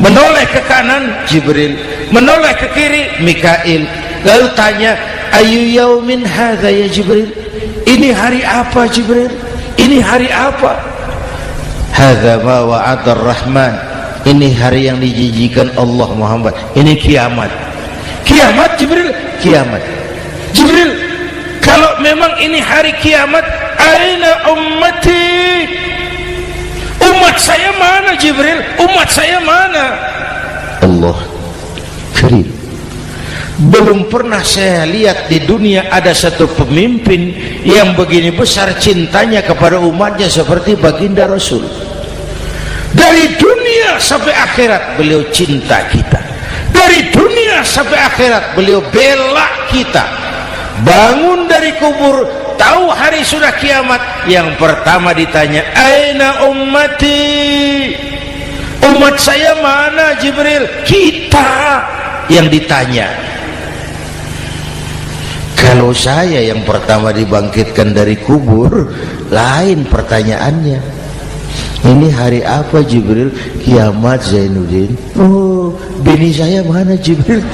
Menoleh ke kanan Jibril, menoleh ke kiri Mikail. Lalu tanya, ayu yaumin hadza ya Jibril, ini hari apa Jibril, ini hari apa? Hadza ma wa'ada ar-Rahman, ini hari yang dijanjikan Allah Muhammad, ini kiamat. Kiamat Jibril, kiamat. Jibril, kalau memang ini hari kiamat, aina ummati, umat saya mana Jibril, umat saya mana? Allah karim, belum pernah saya lihat di dunia ada satu pemimpin yang begini besar cintanya kepada umatnya seperti baginda Rasul. Dari dunia sampai akhirat beliau cinta kita, dari dunia sampai akhirat beliau bela kita. Bangun dari kubur, tahu hari sudah kiamat, yang pertama ditanya, aina ummati, umat saya mana Jibril? Kita yang ditanya. Kalau saya yang pertama dibangkitkan dari kubur, lain pertanyaannya. Ini hari apa Jibril? Kiamat Zainuddin. Oh, bini saya mana Jibril?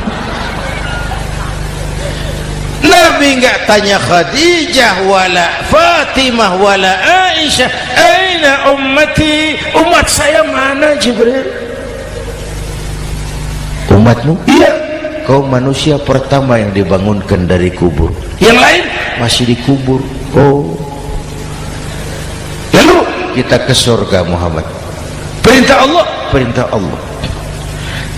Nabi enggak tanya Khadijah wala Fatimah wala Aisyah, aina ummati, umat saya mana Jibril? Umatmu? Iya, kau manusia pertama yang dibangunkan dari kubur, yang lain masih dikubur. Oh, lalu kita ke surga Muhammad, perintah Allah, perintah Allah.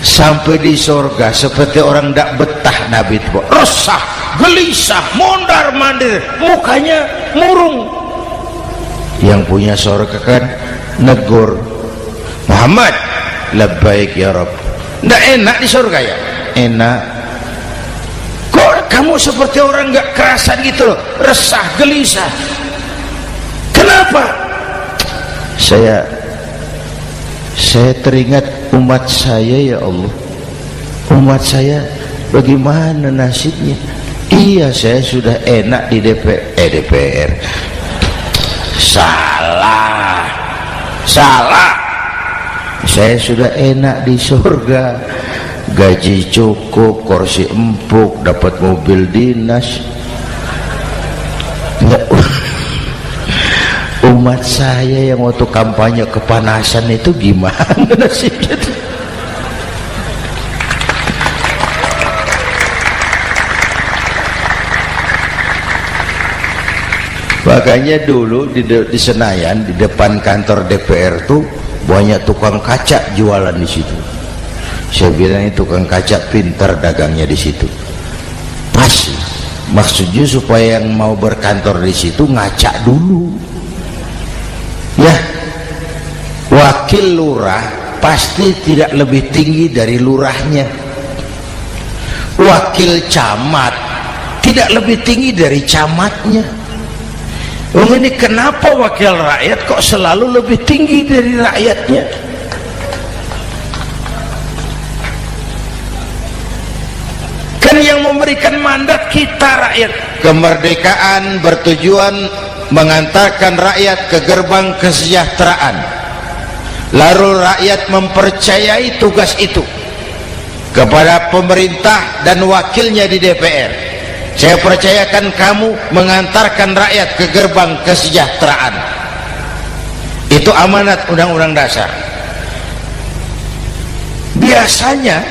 Sampai di surga seperti orang tidak betah Nabi itu, resah, gelisah, mondar mandir, mukanya murung. Yang punya surga kan negur, Muhammad, labbaik ya Rabb. Tidak enak di surga ya? Enak. Kok kamu seperti orang nggak kerasan gitu loh, resah, gelisah? Kenapa? Saya teringat umat saya ya Allah, umat saya bagaimana nasibnya. Iya, saya sudah enak di DPR. Salah, saya sudah enak di surga, gaji cukup, kursi empuk, dapat mobil dinas. Umat saya yang waktu kampanye kepanasan itu gimana nasibnya? Makanya dulu di Senayan, di depan kantor DPR tuh banyak tukang kaca jualan di situ. Saya bilang itu tukang kaca pintar dagangnya di situ. Pasti maksudnya supaya yang mau berkantor di situ ngaca dulu. Ya, wakil lurah pasti tidak lebih tinggi dari lurahnya. Wakil camat tidak lebih tinggi dari camatnya. Oh, ini kenapa wakil rakyat kok selalu lebih tinggi dari rakyatnya? Kan yang memberikan mandat kita rakyat. Kemerdekaan bertujuan mengantarkan rakyat ke gerbang kesejahteraan, lalu rakyat mempercayai tugas itu kepada pemerintah dan wakilnya di DPR. Saya percayakan kamu mengantarkan rakyat ke gerbang kesejahteraan. Itu amanat Undang-Undang Dasar. Biasanya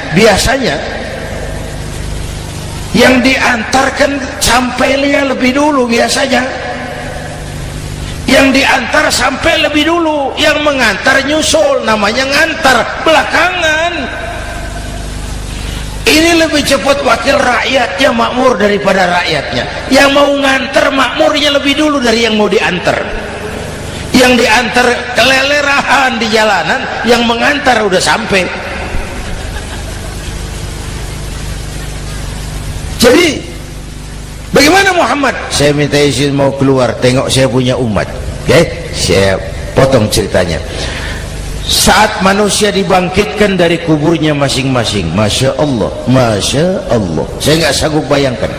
yang diantarkan sampainya lebih dulu, biasanya yang diantar sampai lebih dulu, yang mengantar nyusul, namanya ngantar belakangan. Ini lebih cepat wakil rakyatnya makmur daripada rakyatnya. Yang mau ngantar makmurnya lebih dulu dari yang mau diantar. Yang diantar kelelerahan di jalanan, yang mengantar udah sampai. Jadi bagaimana Muhammad? Saya minta izin mau keluar, tengok saya punya umat. Oke, saya potong ceritanya. saat manusia dibangkitkan dari kuburnya masing-masing. Masya Allah, Masya Allah, saya nggak sanggup bayangkan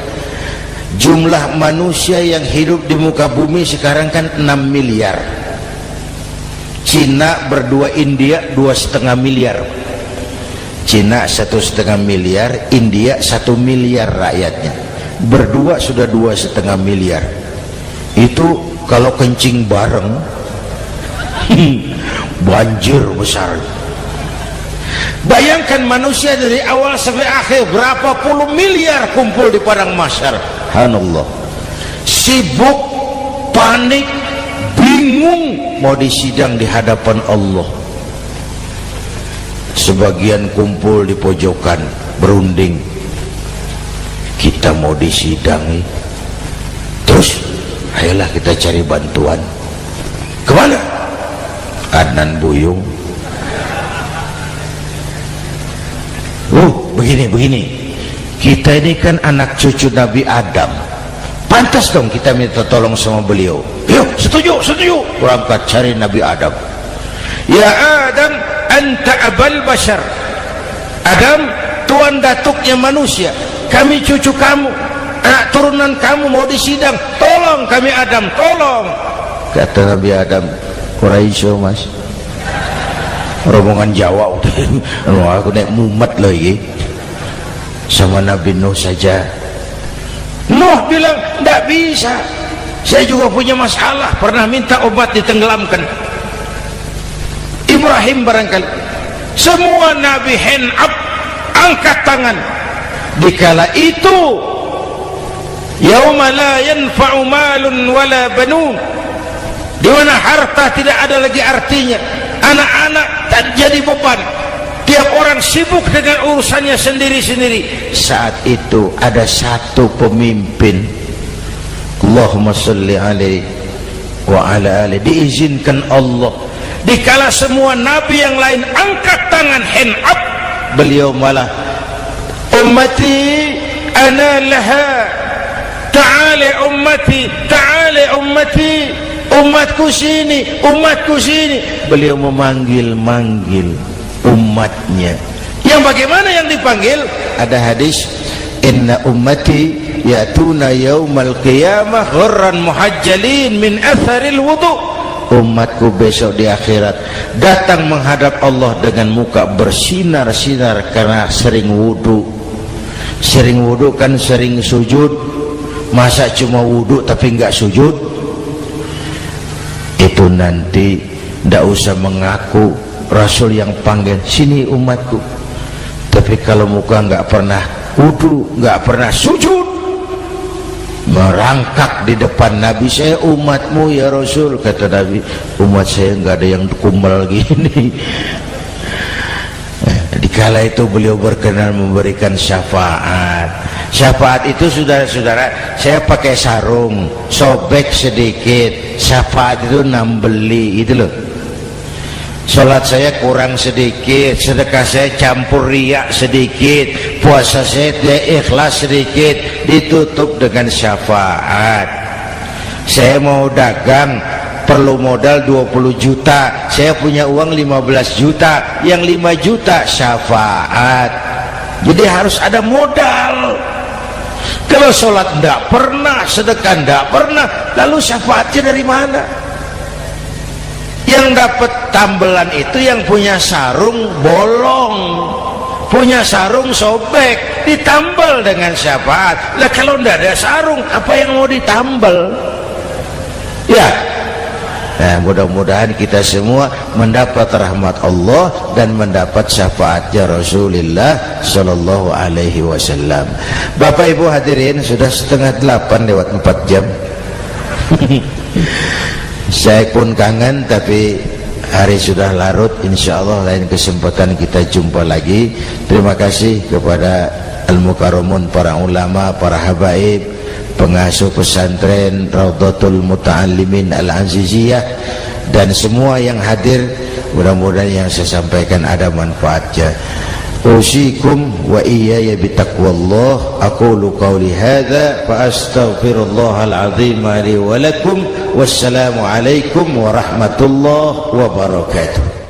jumlah manusia yang hidup di muka bumi sekarang kan 6 miliar. Cina berdua, India 2,5 miliar. Cina 1,5 miliar, India 1 miliar rakyatnya, berdua sudah 2,5 miliar. Itu kalau kencing bareng banjir besar. Bayangkan manusia dari awal sampai akhir berapa puluh miliar kumpul di padang mahsyar. Subhanallah, sibuk, panik, bingung mau disidang di hadapan Allah. Sebagian kumpul di pojokan berunding, kita mau disidangi, terus ayolah kita cari bantuan. Kemana? Adnan Buyung. Begini, kita ini kan anak cucu Nabi Adam, pantas dong kita minta tolong sama beliau. Yuk, setuju, berangkat cari Nabi Adam. Ya Adam, anta abal bashar. Adam, tuan datuknya manusia, kami cucu kamu, anak turunan kamu mau disidang, tolong kami Adam, tolong. Kata Nabi Adam, Quraisy mas, rombongan Jawa udah aku naik mumet lagi sama Nabi Nuh saja. Nuh bilang tidak bisa, saya juga punya masalah, pernah minta obat ditenggelamkan. Ibrahim barangkali, semua Nabi hand up, angkat tangan. Dikala itu yauma la yanfa'u malun wala banun, di mana harta tidak ada lagi artinya, anak-anak tak jadi beban, tiap orang sibuk dengan urusannya sendiri-sendiri. Saat itu ada satu pemimpin, Allahumma salli alaihi wa ala alihi, diizinkan Allah. Dikala semua nabi yang lain angkat tangan hand up, beliau malah ummati ana laha, ta'ali ummati, ta'ali ummati, umatku sini, umatku sini. Beliau memanggil-manggil umatnya. Yang bagaimana yang dipanggil? Ada hadis, inna ummati yatuna yaumal qiyamah ghurran muhajjalin min atharil wudu. Umatku besok di akhirat datang menghadap Allah dengan muka bersinar-sinar karena sering wudu. Sering wudu kan sering sujud, masa cuma wudu tapi enggak sujud? Itu nanti ndak usah mengaku Rasul yang panggil, sini umatku, tapi kalau muka nggak pernah wudu, nggak pernah sujud, merangkak di depan Nabi, saya umatmu ya Rasul. Kata Nabi, umat saya nggak ada yang kumbal gini. Dikala itu beliau berkenan memberikan syafaat. Syafaat itu saudara-saudara, saya pakai sarung, sobek sedikit, syafaat itu nambeli itu loh. Salat saya kurang sedikit, sedekah saya campur riak sedikit, puasa saya tidak ikhlas sedikit, ditutup dengan syafaat. Saya mau dagang, perlu modal 20 juta, saya punya uang 15 juta, yang 5 juta syafaat. Jadi harus ada modal. Kalau sholat tidak pernah, sedekah tidak pernah, lalu syafaatnya dari mana? Yang dapat tambelan itu yang punya sarung bolong, punya sarung sobek, ditambal dengan syafaat. Lah kalau tidak ada sarung, apa yang mau ditambal? Ya. Nah, mudah-mudahan kita semua mendapat rahmat Allah dan mendapat syafaatnya Rasulullah Sallallahu Alaihi Wasallam. Bapak Ibu hadirin, sudah 7:30 lewat 4 jam. Saya pun kangen, tapi hari sudah larut. Insya Allah lain kesempatan kita jumpa lagi. Terima kasih kepada Al-Mukarramun, para ulama, para habaib, pengasuh pesantren Raudhatul Muta'allimin Al-Aziziyah, dan semua yang hadir. Mudah-mudahan yang saya sampaikan ada manfaatnya. Usikum wa iyaya bitaqwallah. Aqulu qawli hadza fa astaghfirullahal azim li wa lakum. Wassalamu alaikum warahmatullahi wabarakatuh.